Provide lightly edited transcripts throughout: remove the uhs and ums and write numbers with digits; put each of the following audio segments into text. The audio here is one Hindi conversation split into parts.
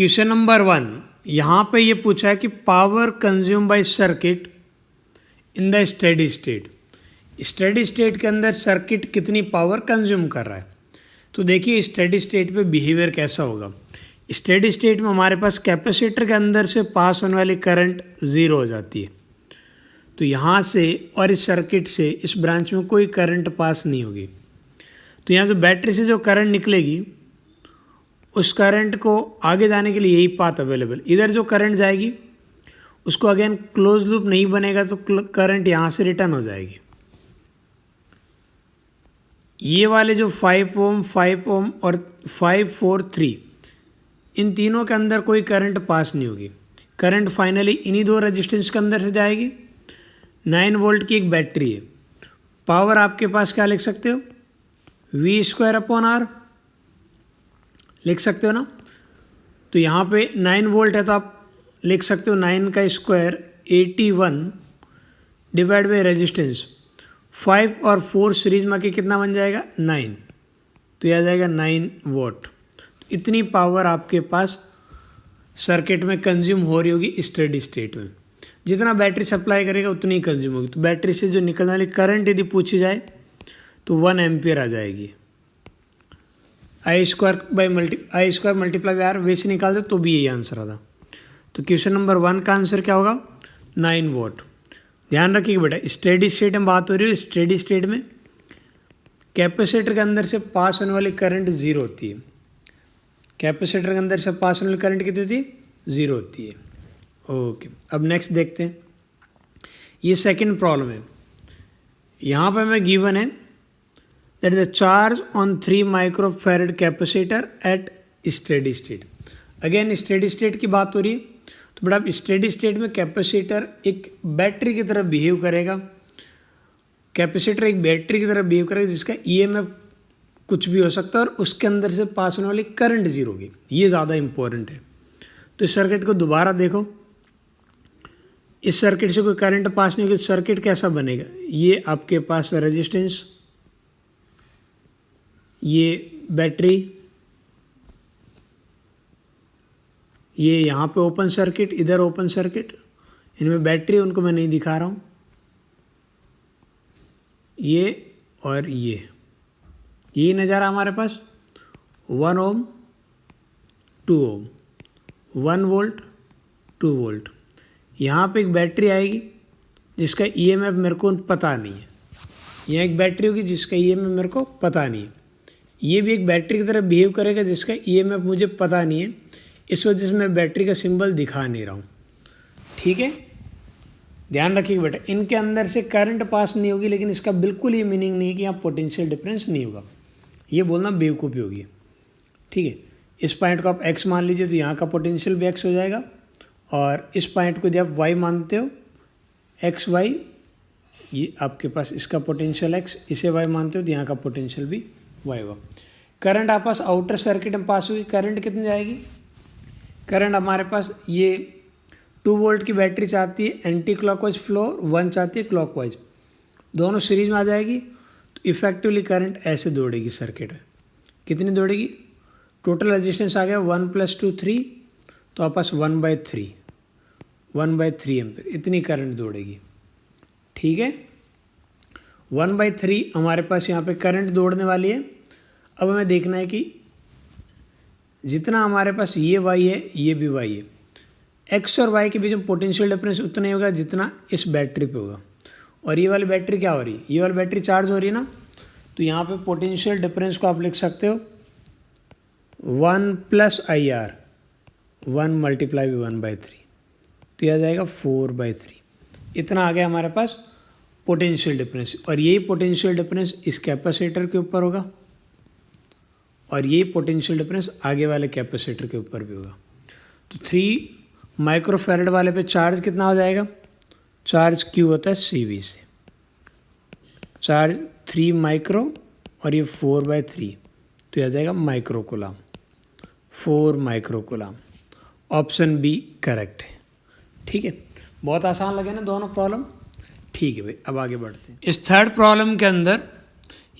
क्वेश्चन नंबर 1 यहाँ पे ये पूछा है कि power consume by circuit in the steady state. Steady state के अंदर सर्किट कितनी पावर कंज्यूम कर रहा है। तो देखिए स्टेडी स्टेट पे बिहेवियर कैसा होगा। स्टेडी स्टेट में हमारे पास कैपेसिटर के अंदर से पास होने वाली करंट ज़ीरो हो जाती है। तो यहाँ से और इस सर्किट से इस ब्रांच में कोई करंट पास नहीं होगी। तो यहाँ जो बैटरी से जो करंट निकलेगी उस करंट को आगे जाने के लिए यही पाथ अवेलेबल। इधर जो करंट जाएगी उसको अगेन क्लोज लूप नहीं बनेगा तो करंट यहाँ से रिटर्न हो जाएगी। ये वाले जो 5 ओम 5 ओम और 5 4 3 इन तीनों के अंदर कोई करंट पास नहीं होगी। करंट फाइनली इन्हीं दो रेजिस्टेंस के अंदर से जाएगी। 9 वोल्ट की एक बैटरी है। पावर आपके पास क्या लिख सकते हो, V²/R लिख सकते हो ना। तो यहाँ पे 9 वोल्ट है तो आप लिख सकते हो 9 का स्क्वायर 81 डिवाइड बाई रेजिस्टेंस 5 और 4 सीरीज में के कितना बन जाएगा 9। तो यह आ जाएगा 9 वोल्ट। इतनी पावर आपके पास सर्किट में कंज्यूम हो रही होगी स्टेडी स्टेट में। जितना बैटरी सप्लाई करेगा उतनी ही कंज्यूम होगी। तो बैटरी से जो निकलने वाली करंट यदि पूछी जाए तो 1 एम्पियर आ जाएगी। I² मल्टीप्लाई बाय R वैसे निकाल दो तो भी यही आंसर आता। तो क्वेश्चन नंबर 1 का आंसर क्या होगा 9 वोल्ट। ध्यान रखिएगा बेटा, स्टेडी स्टेट में बात हो रही है। स्टेडी स्टेट में कैपेसिटर के अंदर से पास होने वाली करंट ज़ीरो होती है। कैपेसिटर के अंदर से पास होने वाली करंट कितनी होती है, ज़ीरो होती है। ओके, अब नेक्स्ट देखते हैं। ये सेकंड प्रॉब्लम है। यहाँ पर हमें गिवन है that the charge on 3 microfarad capacitor at steady state। Again steady state की बात हो रही है। तो बड़ा स्टेडी स्टेट में कैपेसिटर एक बैटरी की तरह बिहेव करेगा। कैपेसिटर एक बैटरी की तरह बिहेव करेगा जिसका EMF कुछ भी हो सकता है और उसके अंदर से पास होने वाली करंट ज़ीरो होगी। ये ज़्यादा इंपॉर्टेंट है। तो इस सर्किट को दोबारा देखो। इस सर्किट से कोई करंट पास नहीं होगी। सर्किट कैसा बनेगा, ये आपके पास रेजिस्टेंस, ये बैटरी, ये यहाँ पे ओपन सर्किट, इधर ओपन सर्किट। इनमें बैटरी उनको मैं नहीं दिखा रहा हूँ। ये और ये यही नज़ारा हमारे पास 1 ओम 2 ओम 1 वोल्ट 2 वोल्ट। यहाँ पे एक बैटरी आएगी जिसका EMF मेरे को पता नहीं है। यहाँ एक बैटरी होगी जिसका EMF मेरे को पता नहीं है। ये भी एक बैटरी की तरह बिहेव करेगा जिसका EMF मुझे पता नहीं है। इस वजह से मैं बैटरी का सिंबल दिखा नहीं रहा हूँ। ठीक है, ध्यान रखिएगा बेटा। इनके अंदर से करंट पास नहीं होगी, लेकिन इसका बिल्कुल ये मीनिंग नहीं है कि यहाँ पोटेंशियल डिफरेंस नहीं होगा। ये बोलना बेवकूफ़ी होगी। ठीक है, इस पॉइंट को आप x मान लीजिए तो यहाँ का पोटेंशियल भी x हो जाएगा। और इस पॉइंट को यदि आप y मानते हो x y, ये आपके पास इसका पोटेंशियल x, इसे y मानते हो तो यहाँ का पोटेंशियल भी y होगा। करंट आप पास आउटर सर्किट में पास होगी। करंट कितनी जाएगी, करंट हमारे पास ये 2 वोल्ट की बैटरी चाहती है एंटी क्लॉकवाइज फ्लो, 1 चाहती है क्लॉकवाइज, दोनों सीरीज में आ जाएगी। तो इफेक्टिवली करंट ऐसे दौड़ेगी सर्किट में। कितनी दौड़ेगी, टोटल रेजिस्टेंस आ गया 1 + 2 3, तो आप पास 1/3 एम्पियर इतनी करंट दौड़ेगी। ठीक है, 1/3 हमारे पास यहाँ पे करंट दौड़ने वाली है। अब हमें देखना है कि जितना हमारे पास ये y है ये भी y है, x और y के बीच में पोटेंशियल डिफरेंस उतना ही होगा जितना इस बैटरी पे होगा। और ये वाली बैटरी क्या हो रही है, ये वाली बैटरी चार्ज हो रही है ना। तो यहाँ पे पोटेंशियल डिफरेंस को आप लिख सकते हो 1 + IR 1 × 1/3। तो यह आ जाएगा 4/3। इतना आ गया हमारे पास पोटेंशियल डिफरेंस। और यही पोटेंशियल डिफरेंस इस कैपेसिटर के ऊपर होगा और यही पोटेंशियल डिफरेंस आगे वाले कैपेसिटर के ऊपर भी होगा। तो 3 माइक्रोफैरड वाले पे चार्ज कितना हो जाएगा, चार्ज Q होता है CV से। चार्ज 3 माइक्रो और ये 4/3, तो यह आ जाएगा micro coulomb, 4 micro coulomb. Option B correct है। ठीक है, बहुत आसान लगे ना दोनों प्रॉब्लम। ठीक है भाई, अब आगे बढ़ते हैं। इस थर्ड प्रॉब्लम के अंदर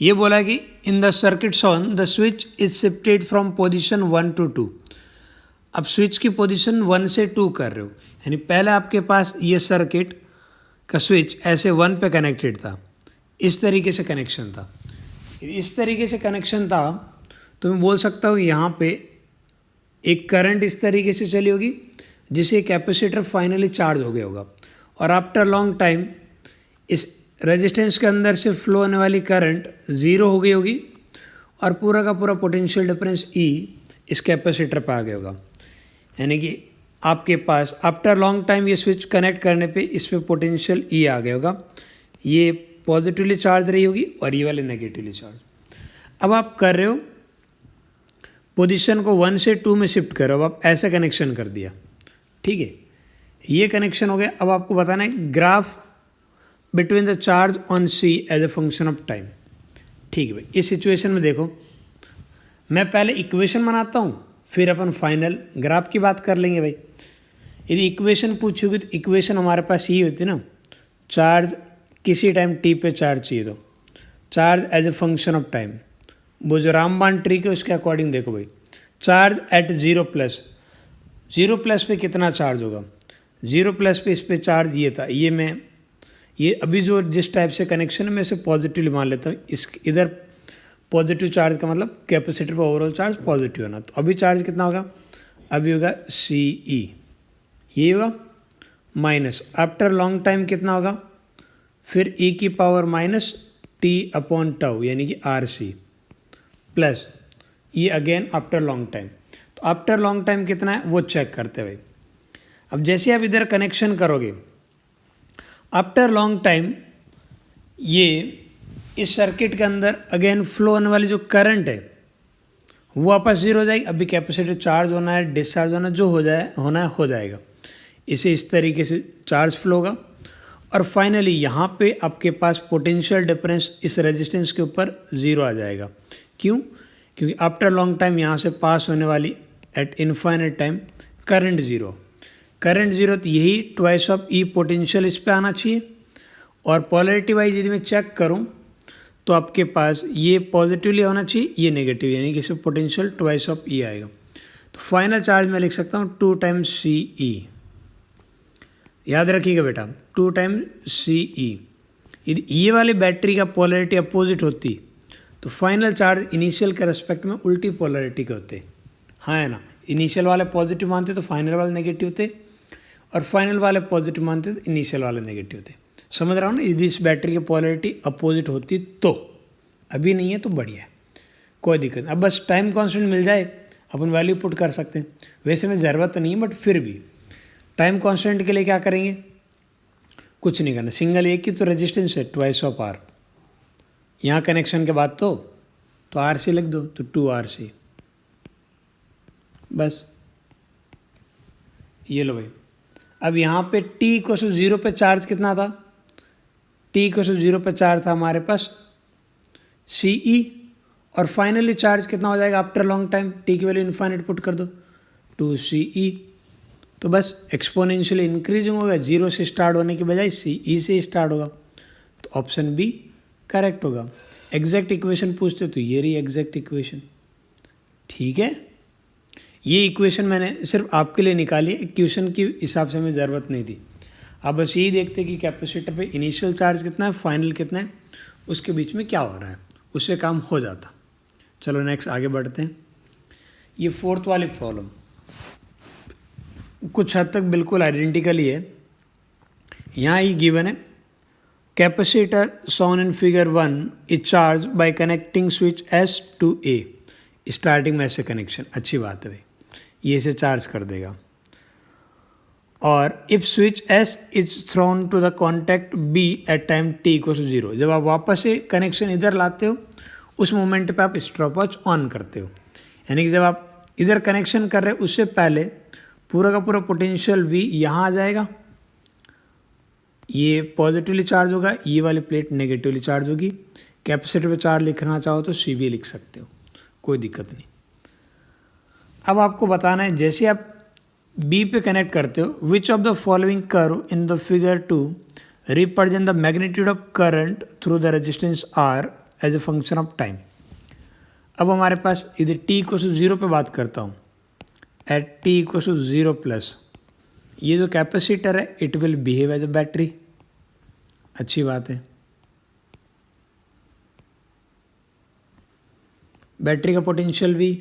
ये बोला कि in the circuit shown the switch is shifted from position 1 to 2। अब स्विच की पोजीशन 1 से 2 कर रहे हो, यानी पहले आपके पास ये सर्किट का स्विच ऐसे 1 पे कनेक्टेड था, इस तरीके से कनेक्शन था। इस तरीके से कनेक्शन था तो मैं बोल सकता हूँ यहाँ पे एक करंट इस तरीके से चली होगी जिससे कैपेसिटर फाइनली चार्ज हो गया होगा, और आफ्टर लॉन्ग टाइम इस रेजिस्टेंस के अंदर से फ्लो होने वाली करंट ज़ीरो हो गई होगी और पूरा का पूरा पोटेंशियल डिफरेंस ई इस कैपेसिटर पर आ गया होगा। यानी कि आपके पास आफ्टर लॉन्ग टाइम ये स्विच कनेक्ट करने पे इस पर पोटेंशियल ई आ गया होगा, ये पॉजिटिवली चार्ज रही होगी और ये वाले नेगेटिवली चार्ज। अब आप कर रहे हो पोजीशन को 1 से 2 में शिफ्ट करो, अब आप ऐसा कनेक्शन कर दिया, ठीक है, ये कनेक्शन हो गया। अब आपको बताना है graph between the charge on C as a function of time. ठीक है भाई, इस सिचुएशन में देखो मैं पहले इक्वेशन बनाता हूँ, फिर अपन फाइनल ग्राफ की बात कर लेंगे भाई। यदि इक्वेशन पूछोगे तो इक्वेशन हमारे पास ये होती है ना, चार्ज किसी टाइम टी पे चार्ज चाहिए तो charge as a function of time, वो जो रामबाण ट्रिक है उसके अकॉर्डिंग देखो भाई, चार्ज एट 0 प्लस पे कितना चार्ज होगा, 0 प्लस पे इस पे चार्ज ये था, ये अभी जो जिस टाइप से कनेक्शन है मैं इसे पॉजिटिवली मान लेता हूँ। इस इधर पॉजिटिव चार्ज का मतलब कैपेसिटर पर ओवरऑल चार्ज पॉजिटिव होना, तो अभी चार्ज कितना होगा, अभी होगा सी ई, ये होगा माइनस आफ्टर लॉन्ग टाइम कितना होगा, फिर ई की power minus T upon tau यानी कि आर सी प्लस ये अगेन आफ्टर लॉन्ग टाइम। तो आफ्टर लॉन्ग टाइम कितना है वो चेक करते हुए, अब जैसे आप इधर कनेक्शन करोगे आफ्टर लॉन्ग टाइम ये इस सर्किट के अंदर अगेन फ्लो होने वाली जो करंट है वो वापस जीरो हो जाएगी। अभी कैपेसिटर चार्ज होना है डिस्चार्ज होना जो होना है हो जाएगा, इसे इस तरीके से चार्ज फ्लो होगा और फाइनली यहाँ पे आपके पास पोटेंशियल डिफरेंस इस रेजिस्टेंस के ऊपर ज़ीरो आ जाएगा। क्यों? क्योंकि आफ्टर लॉन्ग टाइम यहाँ से पास होने वाली eight infinite time current zero तो यही ट्वाइस ऑफ ई पोटेंशियल इस पे आना चाहिए। और पॉलरिटी वाइज यदि मैं चेक करूँ तो आपके पास ये पॉजिटिवली होना चाहिए, ये नेगेटिव, यानी कि इसमें पोटेंशियल ट्वाइस ऑफ ई आएगा। तो फाइनल चार्ज मैं लिख सकता हूँ 2 टाइम्स सी ई, याद रखिएगा बेटा 2 टाइम्स सी ई। यदि ये वाली बैटरी का पोलरिटी अपोजिट होती तो फाइनल चार्ज इनिशियल के रेस्पेक्ट में उल्टी पोलरिटी के होते, हाँ है ना, इनिशियल वाले पॉजिटिव मानते तो फाइनल वाले नेगेटिव होते और फाइनल वाले पॉजिटिव मानते तो इनिशियल वाले नेगेटिव होते। समझ रहा हूँ ना, यदि इस बैटरी की पोलरिटी अपोजिट होती तो, अभी नहीं है तो बढ़िया है, कोई दिक्कत नहीं। अब बस टाइम कांस्टेंट मिल जाए अपन वैल्यू पुट कर सकते हैं, वैसे में ज़रूरत नहीं है बट फिर भी टाइम कांस्टेंट के लिए क्या करेंगे, कुछ नहीं करना, सिंगल एक ही तो रेजिस्टेंस है ट्वाइस ऑफ आर, यहाँ कनेक्शन के बाद तो आर सी लिख दो तो 2 RC, बस ये लो भाई। अब यहाँ पे t को 0 पे चार्ज कितना था, t को 0 पे चार्ज था हमारे पास CE और फाइनली चार्ज कितना हो जाएगा आफ्टर लॉन्ग टाइम, t की वैल्यू इन्फाइनाइट पुट कर दो 2CE, तो बस एक्सपोनेंशियली इंक्रीजिंग होगा, 0 से स्टार्ट होने की बजाय CE से स्टार्ट होगा, तो ऑप्शन बी करेक्ट होगा। एग्जैक्ट इक्वेशन पूछते तो ये रही एग्जैक्ट इक्वेशन, ठीक है। ये इक्वेशन मैंने सिर्फ आपके लिए निकाली, क्वेश्चन की हिसाब से हमें ज़रूरत नहीं थी। आप बस यही देखते कि कैपेसिटर पे इनिशियल चार्ज कितना है, फाइनल कितना है, उसके बीच में क्या हो रहा है, उससे काम हो जाता। चलो नेक्स्ट आगे बढ़ते हैं। ये 4th वाली प्रॉब्लम कुछ हद तक बिल्कुल आइडेंटिकल ही है। यहाँ ये गिवन है capacitor shown in figure 1 is charge by connecting switch S to A, starting में ऐसे कनेक्शन, अच्छी बात है भाई, ये इसे चार्ज कर देगा। और if switch S is thrown to the contact B at time t equal to 0, जब आप वापस से कनेक्शन इधर लाते हो उस मोमेंट पे आप स्टॉपवॉच ऑन करते हो, यानी कि जब आप इधर कनेक्शन कर रहे हो उससे पहले पूरा का पूरा पोटेंशियल V यहाँ आ जाएगा, ये पॉजिटिवली चार्ज होगा, ये वाली प्लेट नेगेटिवली चार्ज होगी। कैपेसिटर पे चार्ज लिखना चाहो तो CV लिख सकते हो, कोई दिक्कत नहीं। अब आपको बताना है जैसे आप B पे कनेक्ट करते हो, which of the following curve in the figure 2 represent the magnitude of current through the resistance R as a function of time. अब हमारे पास इधर t को 0 पे बात करता हूँ, at T equal to 0 plus, ये जो कैपेसिटर है it will behave as a battery. अच्छी बात है। बैटरी का पोटेंशियल V,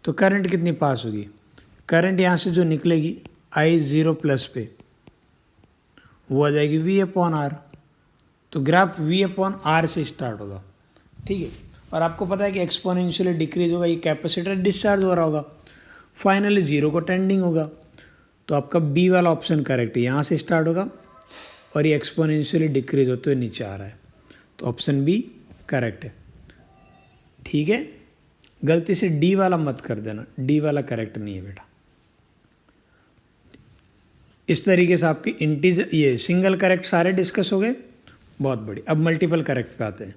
तो करंट कितनी पास होगी, करंट यहाँ से जो निकलेगी I0 प्लस पे वो आ जाएगी V/R। तो ग्राफ V/R से स्टार्ट होगा, ठीक है। और आपको पता है कि एक्सपोनेंशियली डिक्रीज होगा, ये कैपेसिटर डिस्चार्ज हो रहा होगा, फाइनली 0 को टेंडिंग होगा। तो आपका B वाला ऑप्शन करेक्ट है, यहाँ से स्टार्ट होगा और ये एक्सपोनेंशियली डिक्रीज होते हुए नीचे आ रहा है, तो ऑप्शन B करेक्ट है, ठीक है। गलती से D वाला मत कर देना, D वाला करेक्ट नहीं है बेटा। इस तरीके से आपके इंटीजर ये सिंगल करेक्ट सारे डिस्कस हो गए, बहुत बड़ी। अब मल्टीपल करेक्ट पे आते हैं।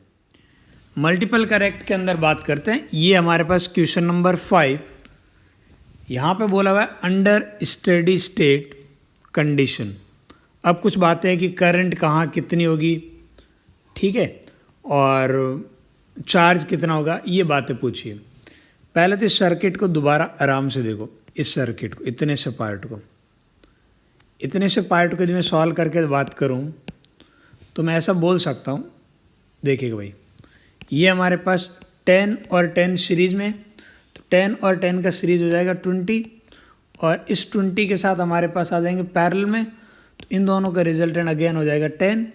मल्टीपल करेक्ट के अंदर बात करते हैं। ये हमारे पास क्वेश्चन नंबर 5, यहाँ पे बोला हुआ है अंडर स्टेडी स्टेट कंडीशन। अब कुछ बातें हैं कि करंट कहाँ कितनी होगी, ठीक है, और चार्ज कितना होगा, ये बातें पूछिए। पहले तो इस सर्किट को दोबारा आराम से देखो, इस सर्किट को, इतने से पार्ट को यदि मैं सॉल्व करके बात करूं तो मैं ऐसा बोल सकता हूं, देखिएगा भाई, ये हमारे पास 10 और 10 सीरीज़ में, तो 10 और 10 का सीरीज़ हो जाएगा 20, और इस 20 के साथ हमारे पास आ जाएंगे पैरेलल में, तो इन दोनों का रिजल्टेंट अगेन हो जाएगा 10,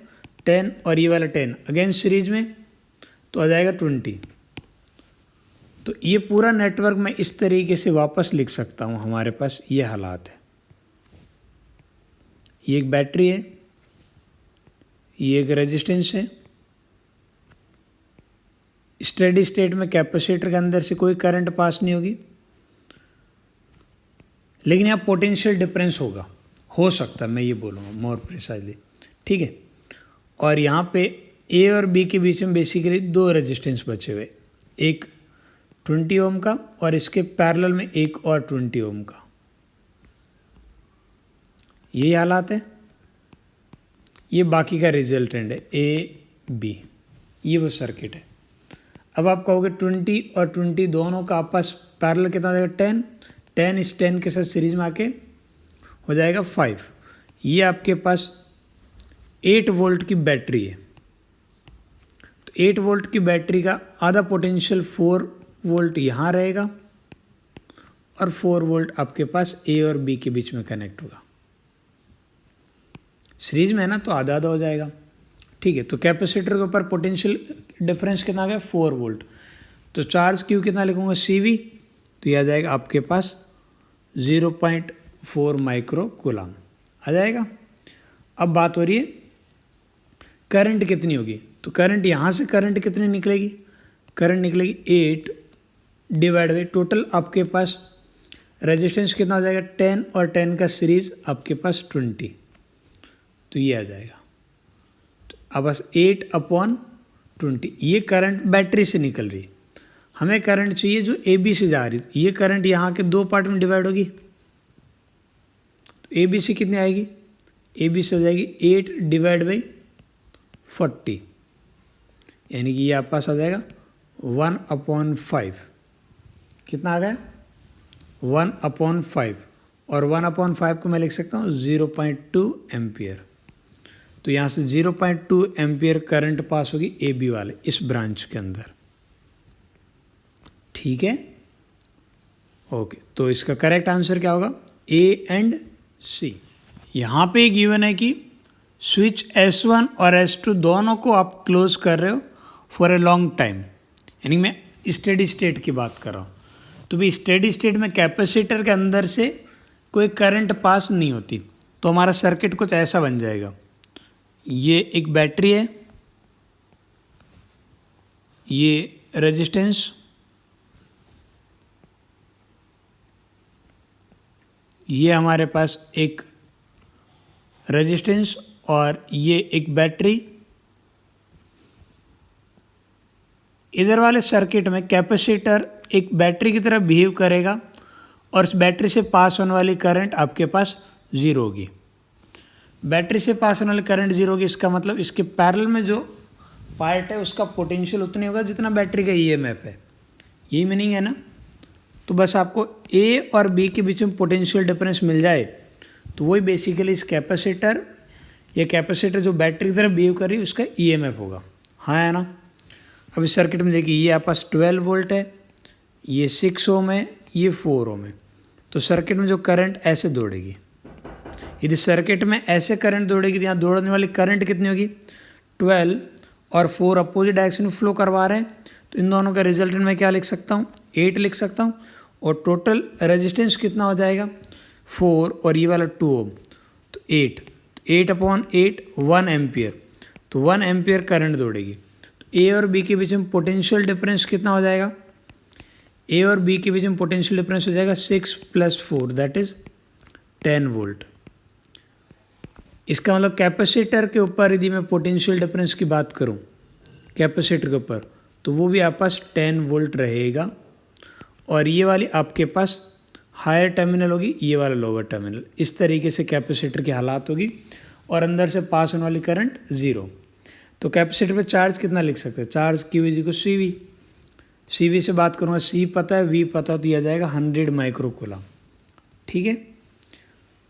10 और ये वाला 10 अगेन सीरीज़ में, तो आ जाएगा 20। तो ये पूरा नेटवर्क मैं इस तरीके से वापस लिख सकता हूँ। हमारे पास ये हालात है, ये एक बैटरी है, ये एक रेजिस्टेंस है, स्टेडी स्टेट में कैपेसिटर के अंदर से कोई करंट पास नहीं होगी, लेकिन यहाँ पोटेंशियल डिफरेंस होगा, हो सकता है, मैं ये बोलूँगा मोर प्रिसाइजली, ठीक है। और यहाँ पे ए और बी के बीच में बेसिकली 2 रेजिस्टेंस बचे हुए, एक 20 ओम का और इसके पैरेलल में एक और 20 ओम का, यही हालात है। ये बाकी का रिजल्टेंट है ए बी, ये वो सर्किट है। अब आप कहोगे 20 और 20 दोनों का आपस पैरेलल कितना हो जाएगा, 10, 10 इस 10 के साथ सीरीज में आके हो जाएगा 5। ये आपके पास 8 वोल्ट की बैटरी है, तो 8 वोल्ट की बैटरी का आधा पोटेंशियल 4 वोल्ट यहाँ रहेगा और 4 वोल्ट आपके पास ए और बी के बीच में कनेक्ट होगा। सीरीज में है ना, तो आधा आधा हो जाएगा, ठीक है। तो कैपेसिटर के ऊपर पोटेंशियल डिफरेंस कितना आ गया, 4 वोल्ट। तो चार्ज क्यू कितना लिखूंगा, CV, तो यह आ जाएगा आपके पास 0.4 माइक्रो कूलम आ जाएगा। अब बात हो रही है करंट कितनी होगी, तो करंट यहाँ से करंट कितनी निकलेगी, करंट निकलेगी 8 डिवाइड बाई टोटल आपके पास रेजिस्टेंस कितना हो जाएगा, 10 और 10 का सीरीज आपके पास 20, तो ये आ जाएगा। तो अब बस 8/20, ये करंट बैटरी से निकल रही है। हमें करंट चाहिए जो AB से जा रही है, ये करंट यहाँ के 2 पार्ट में डिवाइड होगी, तो AB से कितनी आएगी, AB से हो जाएगी 8 डिवाइड बाई 40, यानी कि ये आपके पास आ जाएगा 1/5। कितना आ गया, 1/5, और 1/5 को मैं लिख सकता हूँ 0.2 एम्पियर। तो यहाँ से 0.2 एम्पियर करंट पास होगी AB वाले इस ब्रांच के अंदर, ठीक है, ओके। तो इसका करेक्ट आंसर क्या होगा, A एंड C। यहाँ पे गिवन है कि स्विच S1 और S2 दोनों को आप क्लोज कर रहे हो फॉर ए लॉन्ग टाइम, यानी मैं स्टेडी स्टेट की बात कर रहा हूँ। तो भी स्टेडी स्टेट में कैपेसिटर के अंदर से कोई करंट पास नहीं होती, तो हमारा सर्किट कुछ ऐसा बन जाएगा। ये एक बैटरी है, ये रेजिस्टेंस, ये हमारे पास एक रेजिस्टेंस और ये एक बैटरी। इधर वाले सर्किट में कैपेसिटर एक बैटरी की तरह बिहेव करेगा और इस बैटरी से पास होने वाली करंट आपके पास 0 होगी। बैटरी से पास होने वाली करंट 0 होगी, इसका मतलब इसके पैरेलल में जो पार्ट है उसका पोटेंशियल उतनी होगा जितना बैटरी का EMF है, यही मीनिंग है ना। तो बस आपको ए और बी के बीच में पोटेंशियल डिफरेंस मिल जाए तो वही बेसिकली इस कैपेसिटर या कैपेसिटर जो बैटरी की तरह बिहेव कर रही है उसका ईएमएफ होगा। हाँ है ना। अब इस सर्किट में देखिए ये आपके पास 12 वोल्ट है, ये 6 ओम है, ये 4 ओम है। तो सर्किट में जो करंट ऐसे दौड़ेगी, यदि सर्किट में ऐसे करंट दौड़ेगी तो यहाँ दौड़ने वाली करंट कितनी होगी 12 और 4 अपोजिट डायरेक्शन में फ्लो करवा रहे हैं। तो इन दोनों का रिजल्टेंट मैं क्या लिख सकता हूँ 8 लिख सकता हूँ और टोटल रेजिस्टेंस कितना हो जाएगा 4 और ये वाला 2 ओम तो 8/8 1 एम्पियर। तो 1 एम्पियर करंट दौड़ेगी। तो ए और बी के बीच में पोटेंशियल डिफरेंस कितना हो जाएगा, ए और बी के बीच में पोटेंशियल डिफरेंस हो जाएगा 6 + 4 दैट इज 10 वोल्ट। इसका मतलब कैपेसिटर के ऊपर यदि मैं पोटेंशियल डिफरेंस की बात करूं कैपेसिटर के ऊपर तो वो भी आपके पास 10 वोल्ट रहेगा और ये वाली आपके पास हायर टर्मिनल होगी, ये वाला लोअर टर्मिनल। इस तरीके से कैपेसिटर की हालात होगी और अंदर से पास होने वाली करंट 0। तो कैपेसिटर पे चार्ज कितना लिख सकते हैं, चार्ज Q = CV। CV से बात करूँगा, C पता है, V पता तो यह जाएगा 100 माइक्रो कूलम। ठीक है,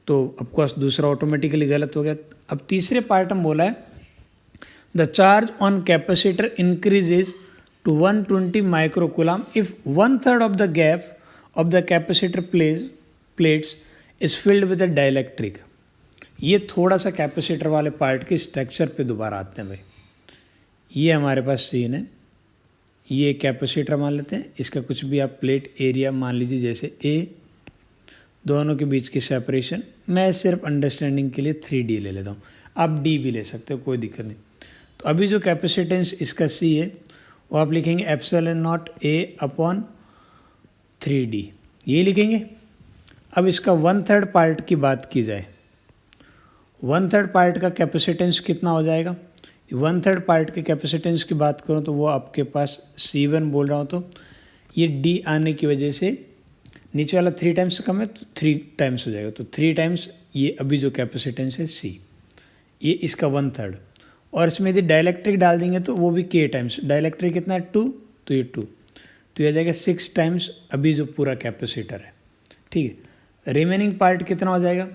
तो ऑफकोर्स दूसरा ऑटोमेटिकली गलत हो गया। अब तीसरे पार्ट में बोला है the charge on capacitor increases to 120 micro coulomb if 1/3 of the gap of the capacitor plates is filled with a dielectric. ये थोड़ा सा कैपेसिटर वाले पार्ट के स्ट्रक्चर पे दोबारा आते हैं भाई। ये हमारे पास सीन है, ये कैपेसिटर मान लेते हैं, इसका कुछ भी आप प्लेट एरिया मान लीजिए जैसे ए, दोनों के बीच की सेपरेशन मैं सिर्फ अंडरस्टैंडिंग के लिए 3D ले लेता हूँ, आप D भी ले सकते हो, कोई दिक्कत नहीं। तो अभी जो कैपेसिटेंस इसका C है वो आप लिखेंगे ε0 A/3D, ये लिखेंगे। अब इसका 1/3 पार्ट की बात की जाए, 1/3 पार्ट का कैपेसिटेंस कितना हो जाएगा, 1/3 पार्ट के कैपेसिटेंस की बात करूँ तो वो आपके पास C1 बोल रहा हूँ, तो ये D आने की वजह से नीचे वाला 3 टाइम्स कम है तो 3 टाइम्स हो जाएगा, तो 3 टाइम्स ये अभी जो कैपेसिटेंस है C, ये इसका 1/3। और इसमें यदि डाइलेक्ट्रिक डाल देंगे तो वो भी K टाइम्स, डाइलेक्ट्रिक कितना है 2, तो ये 2, तो ये आ जाएगा 6 टाइम्स अभी जो पूरा कैपेसिटर है। ठीक है, रिमेनिंग पार्ट कितना हो जाएगा,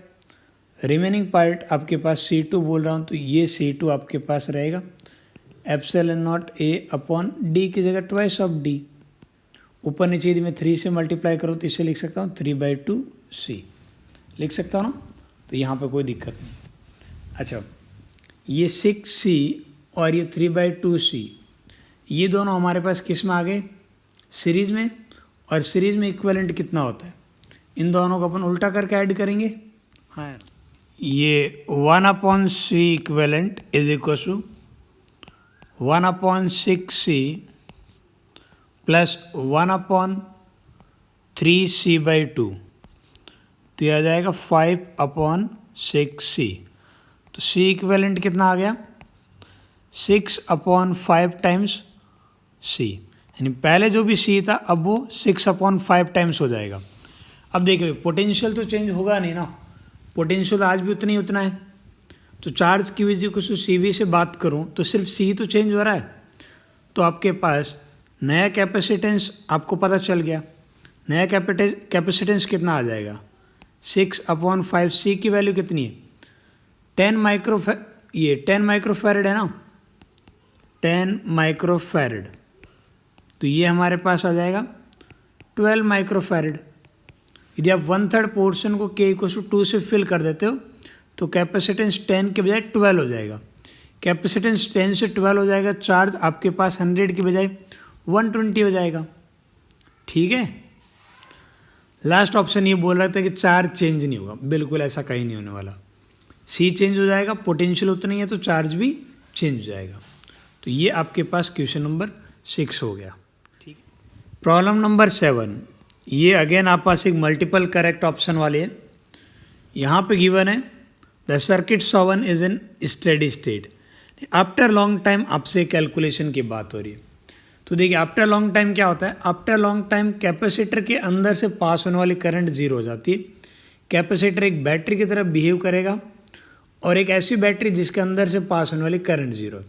रिमेनिंग पार्ट आपके पास C2 बोल रहा हूँ, तो ये C2 आपके पास रहेगा ε0 A/D की जगह ट्वाइस ऑफ D। ऊपर नीचे यदि मैं 3 से मल्टीप्लाई करूँ तो इससे लिख सकता हूँ 3/2C लिख सकता हूँ ना, तो यहाँ पे कोई दिक्कत नहीं। अच्छा, ये 6C और ये 3/2C ये दोनों हमारे पास किस में आ गए, सीरीज़ में। और सीरीज़ में इक्विवेलेंट कितना होता है, इन दोनों को अपन उल्टा करके ऐड करेंगे। हाँ, ये 1/C equivalent is equal to 1/6C plus 1/3C/2, तो यह आ जाएगा 5/6C। तो C इक्विवेलेंट कितना आ गया 6/5 टाइम्स C, यानी पहले जो भी C था अब वो 6/5 टाइम्स हो जाएगा। अब देखिए पोटेंशियल तो चेंज होगा नहीं ना, पोटेंशियल आज भी उतना है। तो चार्ज की वजह को CV से बात करूं तो सिर्फ C तो चेंज हो रहा है, तो आपके पास नया कैपेसिटेंस आपको पता चल गया। नया कैपेसिटेंस कितना आ जाएगा 6/5, C की वैल्यू कितनी है 10 माइक्रोफैरड है ना, 10 माइक्रोफैरड, तो ये हमारे पास आ जाएगा 12 माइक्रोफैरड। यदि आप 1/3 पोर्शन को K = 2 से फिल कर देते हो तो कैपेसिटेंस 10 के बजाय 12 हो जाएगा। कैपेसिटेंस 10 से 12 हो जाएगा, चार्ज आपके पास 100 की बजाय 120 हो जाएगा। ठीक है, लास्ट ऑप्शन ये बोल रहा था कि चार्ज चेंज नहीं होगा, बिल्कुल ऐसा कहीं नहीं होने वाला। C चेंज हो जाएगा, पोटेंशियल उतना ही है तो चार्ज भी चेंज हो जाएगा। तो ये आपके पास क्वेश्चन नंबर 6 हो गया। ठीक, प्रॉब्लम नंबर 7, ये अगेन आप पास एक मल्टीपल करेक्ट ऑप्शन वाली है। यहाँ पे गिवन है the circuit shown is in steady state after long time, आपसे कैलकुलेशन की बात हो रही है। तो देखिए आफ्टर लॉन्ग टाइम क्या होता है, आफ्टर लॉन्ग टाइम कैपेसिटर के अंदर से पास होने वाली करंट 0 हो जाती है। कैपेसिटर एक बैटरी की तरह बिहेव करेगा और एक ऐसी बैटरी जिसके अंदर से पास होने वाली करंट 0 है,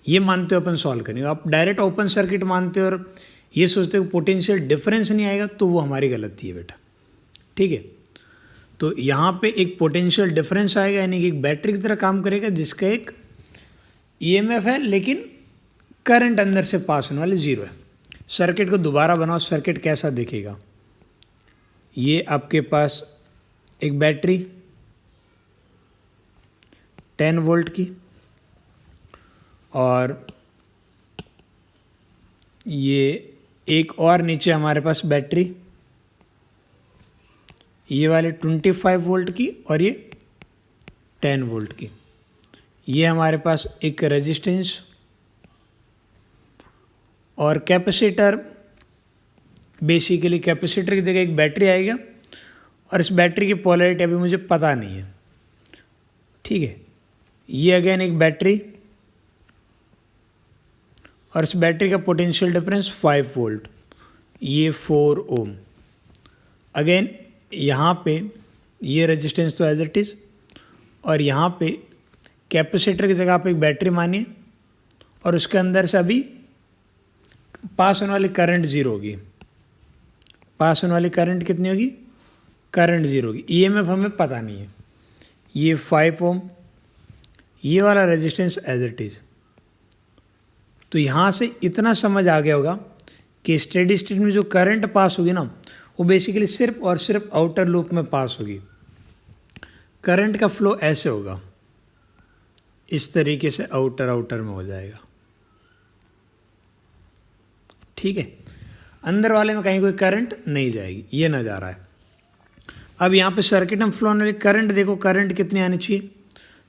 ये मानते हो अपन सॉल्व करेंगे। आप डायरेक्ट ओपन सर्किट मानते हो और ये सोचते हो पोटेंशियल डिफरेंस नहीं आएगा तो वो हमारी गलती है बेटा। ठीक है, तो यहाँ पे एक पोटेंशियल डिफरेंस आएगा, यानी कि एक बैटरी की तरह काम करेगा जिसका एक ईएमएफ है लेकिन करंट अंदर से पास होने वाले जीरो है। सर्किट को दोबारा बनाओ, सर्किट कैसा दिखेगा। ये आपके पास एक बैटरी 10 वोल्ट की, और ये एक और नीचे हमारे पास बैटरी ये वाले 25 वोल्ट की और ये 10 वोल्ट की। ये हमारे पास एक रेजिस्टेंस और कैपेसिटर, बेसिकली कैपेसिटर की जगह एक बैटरी आएगा, और इस बैटरी की पोलैरिटी अभी मुझे पता नहीं है। ठीक है, ये अगेन एक बैटरी, और इस बैटरी का पोटेंशियल डिफरेंस 5 वोल्ट, ये 4 ओम। अगेन यहाँ पे ये रेजिस्टेंस तो एज इट इज़, और यहाँ पे कैपेसिटर की जगह आप एक बैटरी मानिए, और उसके अंदर से अभी पास होने वाली करंट जीरो होगी। पास होने वाली करंट कितनी होगी? करंट जीरो होगी। ईएमएफ हमें पता नहीं है। ये 5 ओम, ये वाला रेजिस्टेंस एज इट इज़। तो यहाँ से इतना समझ आ गया होगा कि स्टेडी स्टेट में जो करंट पास होगी ना, वो बेसिकली सिर्फ और सिर्फ आउटर लूप में पास होगी। करंट का फ्लो ऐसे होगा, इस तरीके से आउटर में हो जाएगा। ठीक है, अंदर वाले में कहीं कोई करंट नहीं जाएगी, ये नज़ारा है। अब यहाँ पे सर्किट में फ्लो होने वाली करंट देखो, करंट कितनी आनी चाहिए,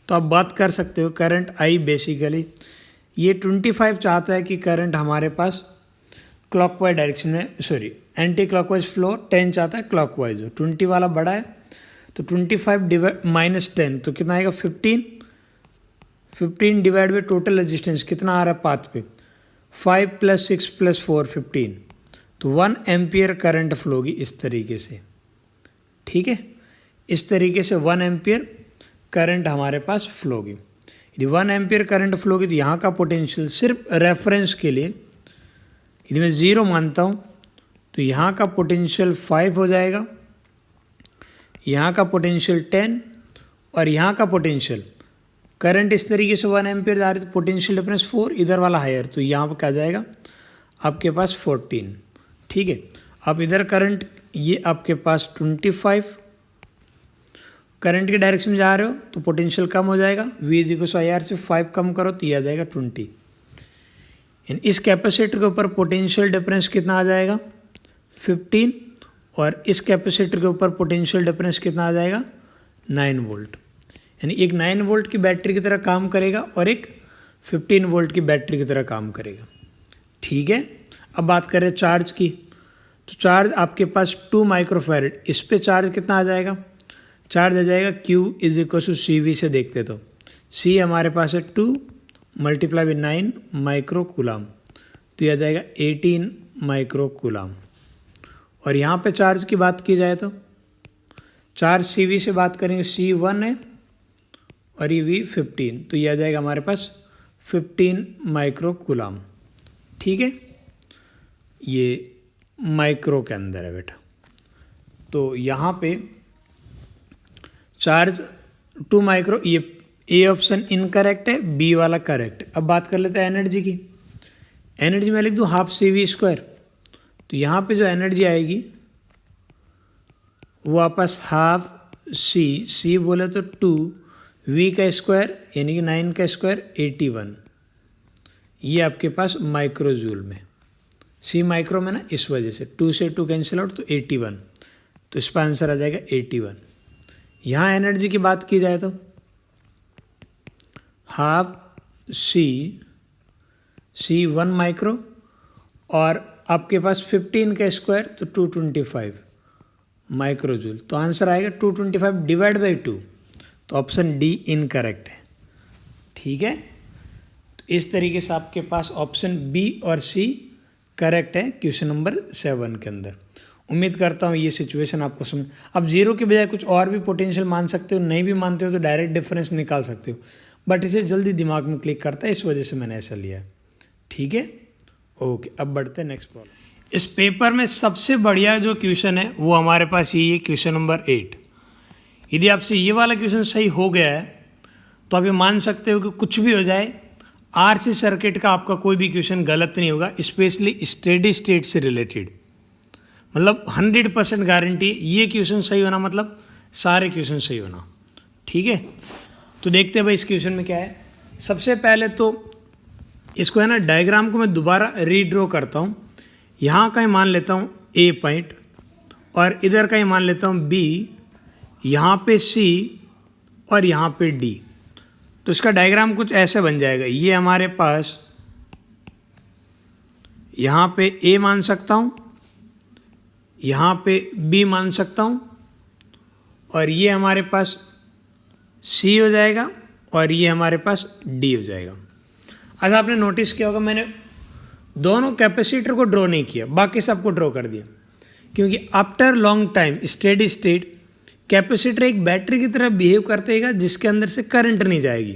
तो आप बात कर सकते हो करंट आई। बेसिकली ये 25 चाहता है कि करंट हमारे पास क्लॉकवाइज डायरेक्शन में, सॉरी एंटी क्लॉकवाइज फ्लो। 10 चाहता है क्लॉकवाइज हो, 20 वाला बड़ा है, तो 25 माइनस 10 तो कितना आएगा? 15 डिवाइड बाई टोटल रेजिस्टेंस कितना आ रहा है पाथ पे? 5 + 6 + 4 15, तो 1 एम्पियर करंट फ्लो होगी इस तरीके से। ठीक है, इस तरीके से 1 एम्पियर करंट हमारे पास फ्लो होगी। यदि 1 एम्पियर करंट फ्लो होगी तो यहाँ का पोटेंशियल, सिर्फ रेफरेंस के लिए यदि मैं 0 मानता हूँ तो यहाँ का पोटेंशियल 5 हो जाएगा, यहाँ का पोटेंशियल 10, और यहाँ का पोटेंशियल, करंट इस तरीके से 1 एम्पियर जा रही है तो पोटेंशियल डिफरेंस 4, इधर वाला हायर, तो यहाँ पर क्या जाएगा आपके पास 14। ठीक है, अब इधर करंट ये आपके पास 25, करंट के डायरेक्शन में जा रहे हो तो पोटेंशियल कम हो जाएगा। V = IR से 5 कम करो तो ये आ जाएगा 20। इस कैपेसिटर के ऊपर पोटेंशियल डिफरेंस कितना आ जाएगा? 15, और इस कैपेसिटर के ऊपर पोटेंशियल डिफरेंस कितना आ जाएगा? 9 वोल्ट। यानी एक 9 वोल्ट की बैटरी की तरह काम करेगा और एक 15 वोल्ट की बैटरी की तरह काम करेगा। ठीक है, अब बात करें चार्ज की, तो चार्ज आपके पास 2 माइक्रोफैरड, इस पे चार्ज कितना आ जाएगा? चार्ज आ जाएगा Q = CV से देखते तो C हमारे पास है 2 × 9 माइक्रो कूलाम, तो यह आ जाएगा 18 माइक्रो कूलाम। और यहाँ पे चार्ज की बात की जाए तो चार्ज CV से बात करेंगे, C 1 है और ये V 15, तो यह आ जाएगा हमारे पास 15 माइक्रो कूलाम। ठीक है, ये माइक्रो के अंदर है बेटा। तो यहाँ पे चार्ज 2 माइक्रो, ये ए ऑप्शन इनकरेक्ट है, बी वाला करेक्ट है। अब बात कर लेते हैं एनर्जी की। एनर्जी में लिख दूँ ½ CV², तो यहाँ पे जो एनर्जी आएगी वो आपस ½ C बोले तो 2, V का स्क्वायर यानी कि 9 का स्क्वायर 81, ये आपके पास माइक्रो जूल में। C माइक्रो में ना, इस वजह से 2 से 2 कैंसिल आउट तो 81, तो इसका आंसर आ जाएगा 81। यहाँ एनर्जी की बात की जाए तो ½ C 1 माइक्रो, और आपके पास 15 का स्क्वायर तो 225 माइक्रो जूल, तो आंसर आएगा 225 डिवाइड बाई 2, तो ऑप्शन डी इनकरेक्ट है। ठीक है, तो इस तरीके से आपके पास ऑप्शन बी और सी करेक्ट है क्वेश्चन नंबर 7 के अंदर। उम्मीद करता हूँ ये सिचुएशन आपको समझ। अब 0 के बजाय कुछ और भी पोटेंशियल मान सकते हो, नहीं भी मानते हो तो डायरेक्ट डिफरेंस निकाल सकते हो, बट इसे जल्दी दिमाग में क्लिक करता है, इस वजह से मैंने ऐसा लिया है। ठीक है, ओके, अब बढ़ते हैं नेक्स्ट प्रॉब्लम। इस पेपर में सबसे बढ़िया जो क्वेश्चन है वो हमारे पास ये क्वेश्चन नंबर 8। यदि आपसे ये वाला क्वेश्चन सही हो गया है तो आप ये मान सकते हो कि कुछ भी हो जाए आरसी सर्किट का आपका कोई भी क्वेश्चन गलत नहीं होगा, स्पेशली स्टेडी स्टेट से रिलेटेड। मतलब 100% गारंटी ये क्वेश्चन सही होना मतलब सारे क्वेश्चन सही होना। ठीक है, तो देखते हैं भाई इस क्वेश्चन में क्या है। सबसे पहले तो इसको है ना डायग्राम को मैं दोबारा रीड्रॉ करता हूँ। यहाँ का ही मान लेता हूँ ए पॉइंट और इधर का ही मान लेता हूँ बी, यहाँ पे सी और यहाँ पे डी। तो इसका डायग्राम कुछ ऐसे बन जाएगा। ये हमारे पास यहाँ पे ए मान सकता हूँ, यहाँ पे बी मान सकता हूँ और ये हमारे पास सी हो जाएगा और ये हमारे पास डी हो जाएगा। अच्छा, आपने नोटिस किया होगा मैंने दोनों कैपेसिटर को ड्रॉ नहीं किया, बाकी सबको ड्रॉ कर दिया, क्योंकि after long time steady state capacitor एक बैटरी की तरह बिहेव करतेगा जिसके अंदर से करंट नहीं जाएगी।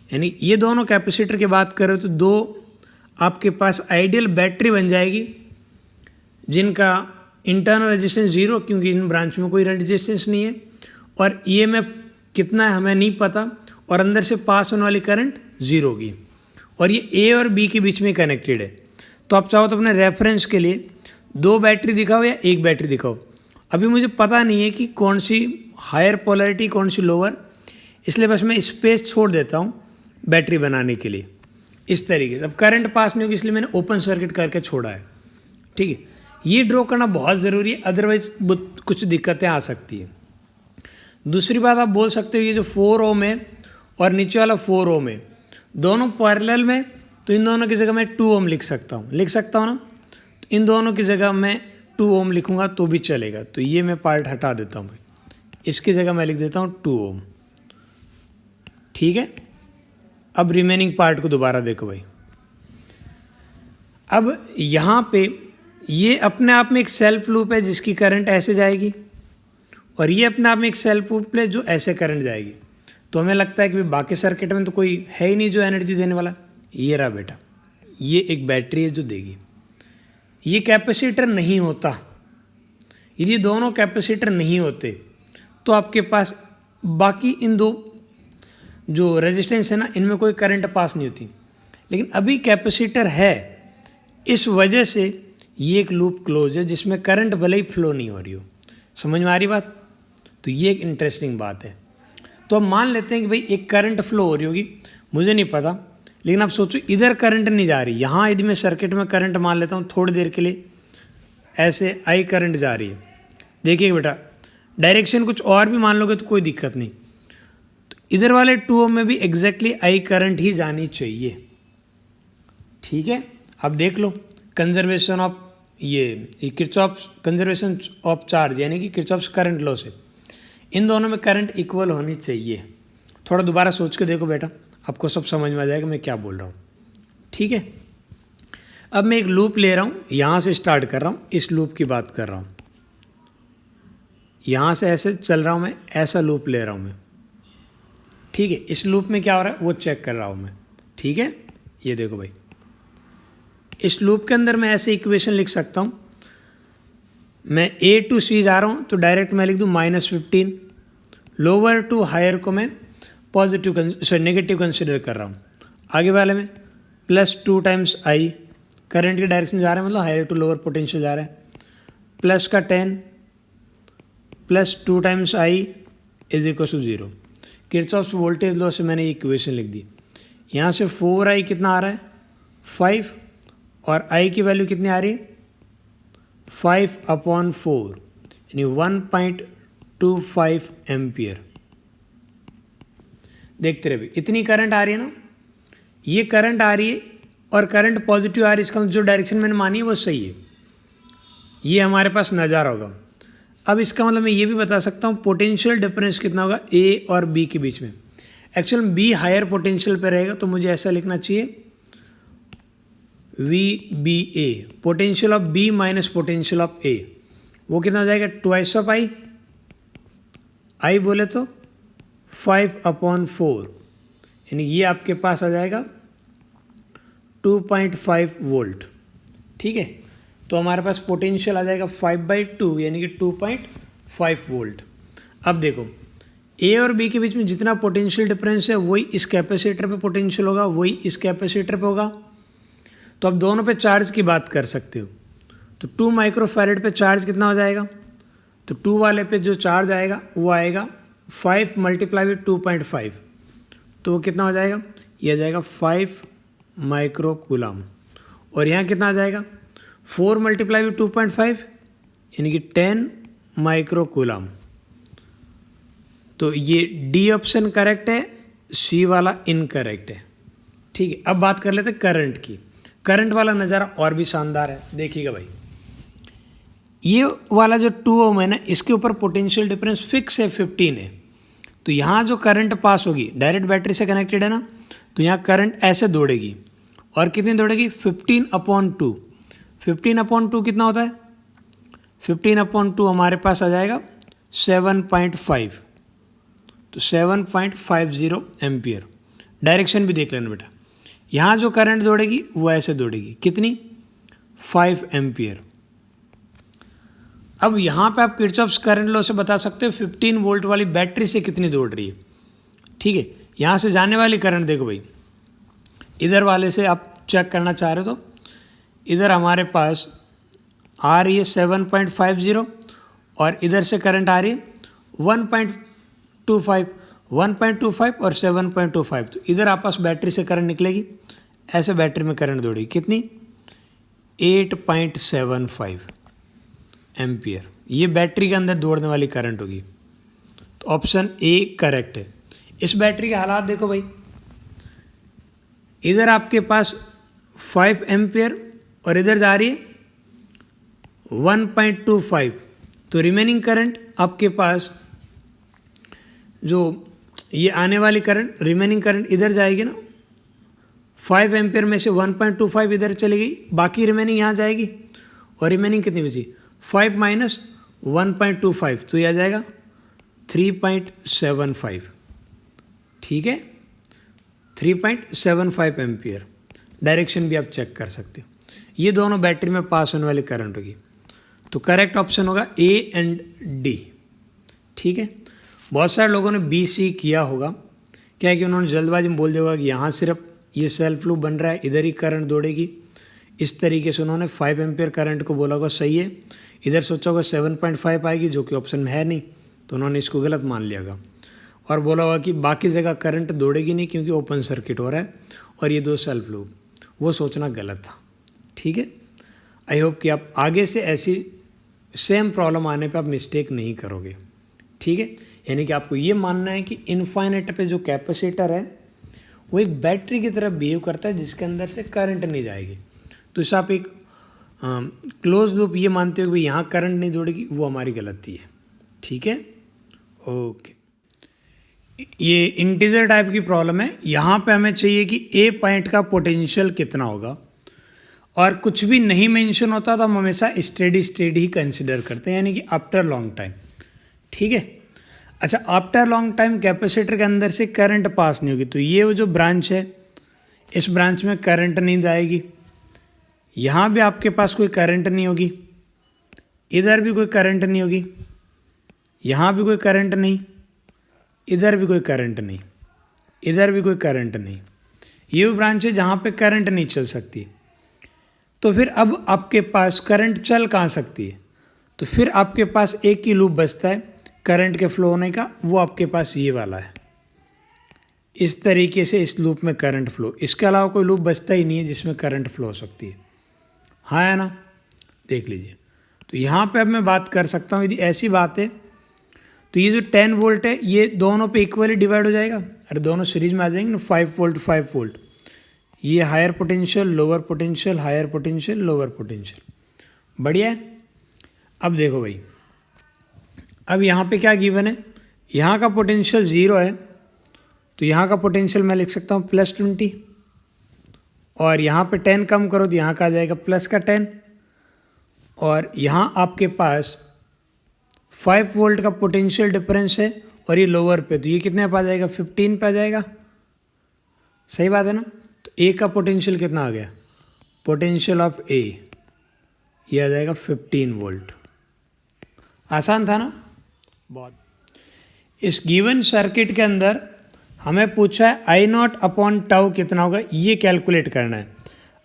यानी ये दोनों कैपेसिटर की बात करें तो दो आपके पास आइडियल बैटरी बन जाएगी जिनका इंटरनल रेजिस्टेंस 0, क्योंकि इन ब्रांच में कोई रेजिस्टेंस नहीं है, और ईएमएफ कितना है हमें नहीं पता, और अंदर से पास होने वाली करंट 0 होगी, और ये ए और बी के बीच में कनेक्टेड है। तो आप चाहो तो अपने रेफरेंस के लिए 2 बैटरी दिखाओ या 1 बैटरी दिखाओ। अभी मुझे पता नहीं है कि कौन सी हायर पोलैरिटी कौन सी लोअर, इसलिए बस मैं स्पेस छोड़ देता हूँ बैटरी बनाने के लिए इस तरीके से। अब करंट पास नहीं होगी इसलिए मैंने ओपन सर्किट करके छोड़ा है। ठीक है, ये ड्रॉ करना बहुत ज़रूरी है, अदरवाइज कुछ दिक्कतें आ सकती है। दूसरी बात आप बोल सकते हो ये जो 4 ओम है और नीचे वाला 4 ओम है दोनों पैरेलल में, तो इन दोनों की जगह मैं 2 ओम लिख सकता हूँ ना। तो इन दोनों की जगह मैं 2 ओम लिखूँगा तो भी चलेगा। तो ये मैं पार्ट हटा देता हूँ भाई, इसकी जगह मैं लिख देता हूँ 2 ओम। ठीक है, अब रिमेनिंग पार्ट को दोबारा देखो भाई। अब यहाँ पे ये अपने आप में एक सेल्फ लूप है जिसकी करंट ऐसे जाएगी, और ये अपने आप में एक सेल्फ लूप है जो ऐसे करंट जाएगी। तो हमें लगता है कि बाकी सर्किट में तो कोई है ही नहीं जो एनर्जी देने वाला। ये रहा बेटा, ये एक बैटरी है जो देगी। ये कैपेसिटर नहीं होता, यदि दोनों कैपेसिटर नहीं होते तो आपके पास बाकी इन दो जो रेजिस्टेंस है ना इनमें कोई करंट पास नहीं होती। लेकिन अभी कैपेसिटर है, इस वजह से ये एक लूप क्लोज है जिसमें करंट भले ही फ्लो नहीं हो रही हो। समझ में आ रही बात? तो ये एक इंटरेस्टिंग बात है। तो अब मान लेते हैं कि भाई एक करंट फ्लो हो रही होगी, मुझे नहीं पता, लेकिन आप सोचो इधर करंट नहीं जा रही। यहाँ यदि मैं सर्किट में करंट मान लेता हूँ थोड़ी देर के लिए, ऐसे आई करंट जा रही है। देखिए बेटा, डायरेक्शन कुछ और भी मान लोगे तो कोई दिक्कत नहीं। तो इधर वाले 2 ओम में भी एग्जैक्टली आई करंट ही जानी चाहिए। ठीक है, अब देख लो कंजर्वेशन ऑफ ये किरचॉफ्स कंजर्वेशन ऑफ चार्ज, यानी कि किरचॉफ्स करंट लॉ से इन दोनों में करंट इक्वल होनी चाहिए। थोड़ा दोबारा सोच के देखो बेटा, आपको सब समझ में आ जाएगा मैं क्या बोल रहा हूँ। ठीक है, अब मैं एक लूप ले रहा हूँ, यहाँ से स्टार्ट कर रहा हूँ, इस लूप की बात कर रहा हूँ। यहाँ से ऐसे चल रहा हूँ मैं, ऐसा लूप ले रहा हूँ मैं। ठीक है, इस लूप में क्या हो रहा है वो चेक कर रहा हूँ मैं। ठीक है, ये देखो भाई, इस लूप के अंदर मैं ऐसे इक्वेशन लिख सकता हूँ। मैं A टू C जा रहा हूँ तो डायरेक्ट मैं लिख दूँ -15, लोअर टू हायर को मैं नेगेटिव कंसिडर कर रहा हूँ। आगे वाले में +2 टाइम्स I, करंट के डायरेक्शन में जा रहा है, मतलब हायर टू लोअर पोटेंशियल जा रहा है, प्लस का 10 +2 times I is equal to 0। Kirchhoff's voltage law से मैंने ये इक्वेशन लिख दी। यहाँ से 4I कितना आ रहा है 5, और I की वैल्यू कितनी आ रही है 5/4, यानी 1.25 एम्पियर। देखते रहे, इतनी करंट आ रही है ना, ये करंट आ रही है और करंट पॉजिटिव आ रही है, इसका जो डायरेक्शन मैंने मानी है वो सही है। ये हमारे पास नज़ारा होगा। अब इसका मतलब मैं ये भी बता सकता हूँ पोटेंशियल डिफरेंस कितना होगा ए और बी के बीच में। एक्चुअल बी हायर पोटेंशियल पे रहेगा, तो मुझे ऐसा लिखना चाहिए VBA, potential of B minus potential of A, वो कितना हो जाएगा 2 ऑफ I बोले तो 5/4, यानी ये आपके पास आ जाएगा 2.5 वोल्ट। ठीक है, तो हमारे पास पोटेंशियल आ जाएगा 5/2 यानी कि 2.5 वोल्ट। अब देखो ए और बी के बीच में जितना पोटेंशियल डिफरेंस है वही इस कैपेसिटर पे पोटेंशियल होगा, वही इस कैपेसिटर पे होगा। तो अब दोनों पे चार्ज की बात कर सकते हो। तो 2 माइक्रोफैरेड पे चार्ज कितना हो जाएगा? तो 2 वाले पे जो चार्ज आएगा वो आएगा 5 मल्टीप्लाई विथ 2.5, तो वो कितना हो जाएगा? ये आ जाएगा 5 माइक्रो कूलम। और यहाँ कितना आ जाएगा? 4 मल्टीप्लाई विथ 2.5 यानी कि 10 माइक्रो कूलम। तो ये डी ऑप्शन करेक्ट है, सी वाला इनकरेक्ट है। ठीक है, अब बात कर लेते हैं करंट की। करंट वाला नज़ारा और भी शानदार है, देखिएगा भाई। ये वाला जो 2 ओम है ना, इसके ऊपर पोटेंशियल डिफरेंस फिक्स है 15 है। तो यहाँ जो करंट पास होगी डायरेक्ट बैटरी से कनेक्टेड है ना, तो यहाँ करंट ऐसे दौड़ेगी और कितनी दौड़ेगी? 15/2। 15/2 कितना होता है? 15/2 हमारे पास आ जाएगा 7.5, तो 7.50 एम्पियर। डायरेक्शन भी देख लेना बेटा, यहाँ जो करंट दौड़ेगी वो ऐसे दौड़ेगी, कितनी? 5 एम्पियर। अब यहाँ पे आप किरचॉफ्स करंट लॉ से बता सकते हो 15 वोल्ट वाली बैटरी से कितनी दौड़ रही है। ठीक है, यहाँ से जाने वाली करंट देखो भाई, इधर वाले से आप चेक करना चाह रहे हो तो इधर हमारे पास आ रही है 7.50 और इधर से करंट आ रही है 1.25 और 7.25। तो इधर आपस बैटरी से करंट निकलेगी, ऐसे बैटरी में करंट दौड़ेगी, कितनी? 8.75 एम्पियर। ये बैटरी के अंदर दौड़ने वाली करंट होगी। तो ऑप्शन ए करेक्ट है। इस बैटरी के हालात देखो भाई, इधर आपके पास 5 एम्पियर और इधर जा रही है 1.25। तो रिमेनिंग करंट आपके पास जो ये आने वाली करंट, रिमेनिंग करंट इधर जाएगी ना, 5 एम्पियर में से 1.25 इधर चली गई, बाकी रिमेनिंग यहाँ जाएगी और रिमेनिंग कितनी बची? 5 माइनस 1.25, तो यह आ जाएगा 3.75। ठीक है, 3.75 एम्पियर। डायरेक्शन भी आप चेक कर सकते हो। ये दोनों बैटरी में पास होने वाली करंट होगी। तो करेक्ट ऑप्शन होगा ए एंड डी। ठीक है, बहुत सारे लोगों ने बी सी किया होगा, क्या है कि उन्होंने जल्दबाजी में बोल दिया होगा कि यहाँ सिर्फ ये सेल्फ लूप बन रहा है, इधर ही करंट दौड़ेगी। इस तरीके से उन्होंने 5 एम्पियर करंट को बोला होगा सही है, इधर सोचा होगा 7.5 आएगी जो कि ऑप्शन में है नहीं, तो उन्होंने इसको गलत मान लिया होगा और बोला होगा कि बाकी जगह करंट दौड़ेगी नहीं क्योंकि ओपन सर्किट हो रहा है और ये 2 सेल्फ लूप, वो सोचना गलत था। ठीक है, आई होप कि आप आगे से ऐसी सेम प्रॉब्लम आने पे आप मिस्टेक नहीं करोगे। ठीक है, यानी कि आपको ये मानना है कि इनफाइनाइट पे जो कैपेसिटर है वो एक बैटरी की तरह बिहेव करता है जिसके अंदर से करंट नहीं जाएगी। तो इसे आप एक क्लोज लूप ये मानते हो कि यहाँ करंट नहीं दौड़ेगी, वो हमारी गलती है। ठीक है, ओके। ये इंटीजर टाइप की प्रॉब्लम है। यहाँ पे हमें चाहिए कि ए पॉइंट का पोटेंशियल कितना होगा और कुछ भी नहीं मेंशन होता तो हम हमेशा स्टेडी स्टेट ही कंसिडर करते हैं, यानी कि आफ्टर लॉन्ग टाइम। ठीक है, अच्छा, आफ्टर लॉन्ग टाइम कैपेसिटर के अंदर से करंट पास नहीं होगी, तो ये वो जो ब्रांच है इस ब्रांच में करंट नहीं जाएगी, यहाँ भी आपके पास कोई करंट नहीं होगी, इधर भी कोई करंट नहीं होगी, यहाँ भी कोई करंट नहीं, इधर भी कोई करंट नहीं, इधर भी कोई करंट नहीं। ये वो ब्रांच है जहाँ पे करंट नहीं चल सकती। तो फिर अब आपके पास करंट चल कहाँ सकती है? तो फिर आपके पास एक ही लूप बचता है करंट के फ्लो होने का, वो आपके पास ये वाला है। इस तरीके से इस लूप में करंट फ्लो, इसके अलावा कोई लूप बचता ही नहीं है जिसमें करंट फ्लो हो सकती है। हाँ है ना, देख लीजिए। तो यहाँ पे अब मैं बात कर सकता हूँ, यदि ऐसी बात है तो ये जो 10 वोल्ट है ये दोनों पे इक्वली डिवाइड हो जाएगा। अरे दोनों सीरीज में आ जाएंगे ना, 5 वोल्ट 5 वोल्ट। ये higher potential lower potential, higher potential lower potential, बढ़िया है। अब देखो भाई, अब यहाँ पे क्या गिवन है, यहाँ का पोटेंशियल 0 है, तो यहाँ का पोटेंशियल मैं लिख सकता हूँ +20 और यहाँ पे 10 कम करो तो यहाँ का आ जाएगा प्लस का 10 और यहाँ आपके पास 5 वोल्ट का पोटेंशियल डिफरेंस है और ये लोअर पे, तो ये कितने पे आ जाएगा? 15 पे आ जाएगा। सही बात है ना। तो ए का पोटेंशियल कितना आ गया? पोटेंशियल ऑफ ए ये आ जाएगा 15 वोल्ट। आसान था ना बहुत। इस गिवन सर्किट के अंदर हमें पूछा है आई नॉट अपॉन टाउ कितना होगा, ये कैलकुलेट करना है।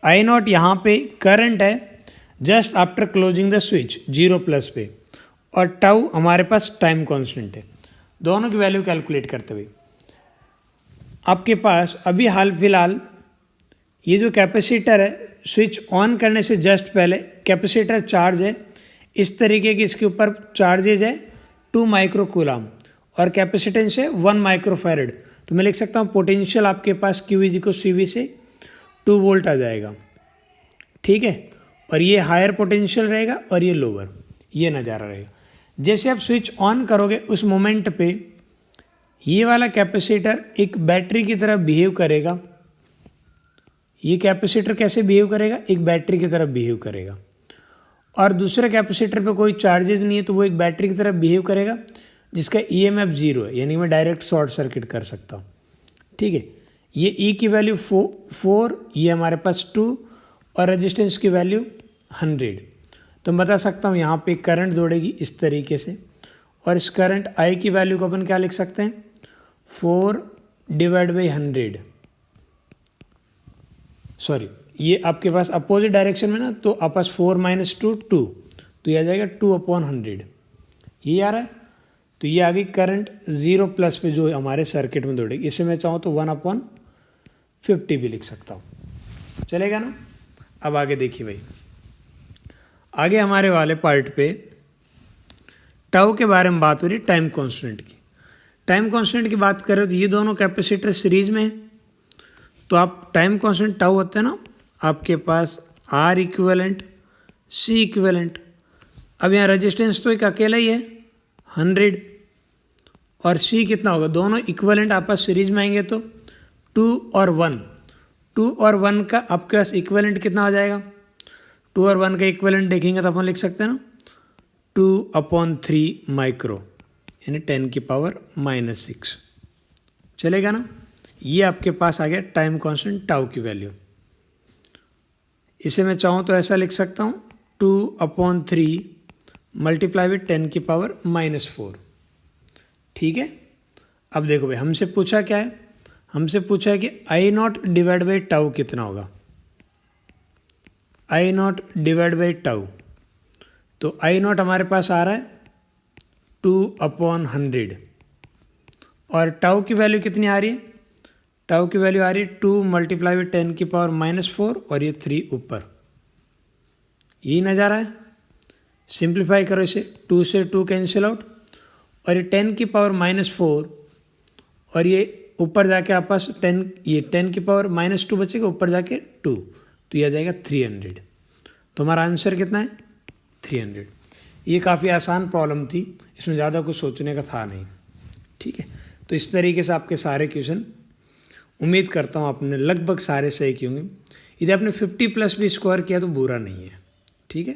आई नॉट यहाँ पे करंट है just after closing the switch 0+ पे, और टाउ हमारे पास टाइम कांस्टेंट है। दोनों की वैल्यू कैलकुलेट करते हुए आपके पास अभी हाल फिलहाल ये जो कैपेसिटर है, स्विच ऑन करने से जस्ट पहले कैपेसिटर चार्ज है, इस तरीके की इसके ऊपर चार्जेज है 2 माइक्रो कूलम और कैपेसिटेंस है 1 माइक्रोफैरड। तो मैं लिख सकता हूँ पोटेंशियल आपके पास Q = CV से 2 वोल्ट आ जाएगा, ठीक है। और ये हायर पोटेंशियल रहेगा और ये लोअर, ये नज़ारा रहेगा। जैसे आप स्विच ऑन करोगे उस मोमेंट पे ये वाला कैपेसिटर एक बैटरी की तरह बिहेव करेगा। ये कैपेसिटर कैसे बिहेव करेगा, एक बैटरी की तरह बिहेव करेगा। और दूसरे कैपेसिटर पे कोई चार्जेस नहीं है तो वो एक बैटरी की तरह बिहेव करेगा जिसका EMF 0 है, यानी मैं डायरेक्ट शॉर्ट सर्किट कर सकता हूँ, ठीक है। ये E की वैल्यू 4, ये हमारे पास 2 और रेजिस्टेंस की वैल्यू 100। तो मैं बता सकता हूँ यहाँ पे करंट दौड़ेगी इस तरीके से, और इस करंट I की वैल्यू को अपन क्या लिख सकते हैं, 4/100। सॉरी, ये आपके पास अपोजिट डायरेक्शन में ना, तो आपस 4 - 2 2, तो ये आ जाएगा 2/100, ये आ रहा है। तो ये आ गई करंट 0+ पे जो हमारे सर्किट में दौड़ेगी। इसे मैं चाहूँ तो 1/50 भी लिख सकता हूँ, चलेगा ना। अब आगे देखिए भाई, आगे हमारे वाले पार्ट पे टाउ के बारे में बात हो रही, टाइम कांस्टेंट की। टाइम कांस्टेंट की बात करें तो ये दोनों कैपेसिटर सीरीज में है, तो आप टाइम कांस्टेंट टाउ होता है ना आपके पास R इक्विवेलेंट C इक्विवेलेंट। अब यहाँ रेजिस्टेंस तो एक अकेला ही है 100, और C कितना होगा, दोनों इक्विवेलेंट आपस सीरीज में आएंगे तो 2 और 1। 2 और 1 का आपके पास इक्विवेलेंट कितना हो जाएगा, 2 और 1 का इक्विवेलेंट देखेंगे तो अपन लिख सकते हैं ना 2/3 माइक्रो, यानी 10⁻⁻⁶। चलेगा ना। ये आपके पास आ गया टाइम कांस्टेंट टाउ की वैल्यू। इसे मैं चाहूँ तो ऐसा लिख सकता हूँ 2/3 मल्टीप्लाई विथ 10⁻⁻4, ठीक है। अब देखो भाई, हमसे पूछा क्या है, हमसे पूछा है कि I0 डिवाइड बाई टाउ कितना होगा, I0 डिवाइड बाई टाउ। तो I0 हमारे पास आ रहा है 2/100, और टाउ की वैल्यू कितनी आ रही है, टाउ की वैल्यू आ रही है 2 मल्टीप्लाई विथ 10⁻⁻4, और ये 3 ऊपर, यही नज़ारा है। सिंप्लीफाई करो इसे, 2 से 2 कैंसिल आउट, और ये 10⁻⁻4, और ये ऊपर जाके आपस 10, ये 10⁻⁻2 बचेगा, ऊपर जाके 2, तो ये आ जाएगा 300। तो हमारा आंसर कितना है, 300। ये काफ़ी आसान प्रॉब्लम थी, इसमें ज़्यादा कुछ सोचने का था नहीं, ठीक है। तो इस तरीके से आपके सारे क्वेश्चन उम्मीद करता हूँ आपने लगभग सारे सही किए होंगे। यदि आपने 50+ भी स्कोर किया तो बुरा नहीं है, ठीक है।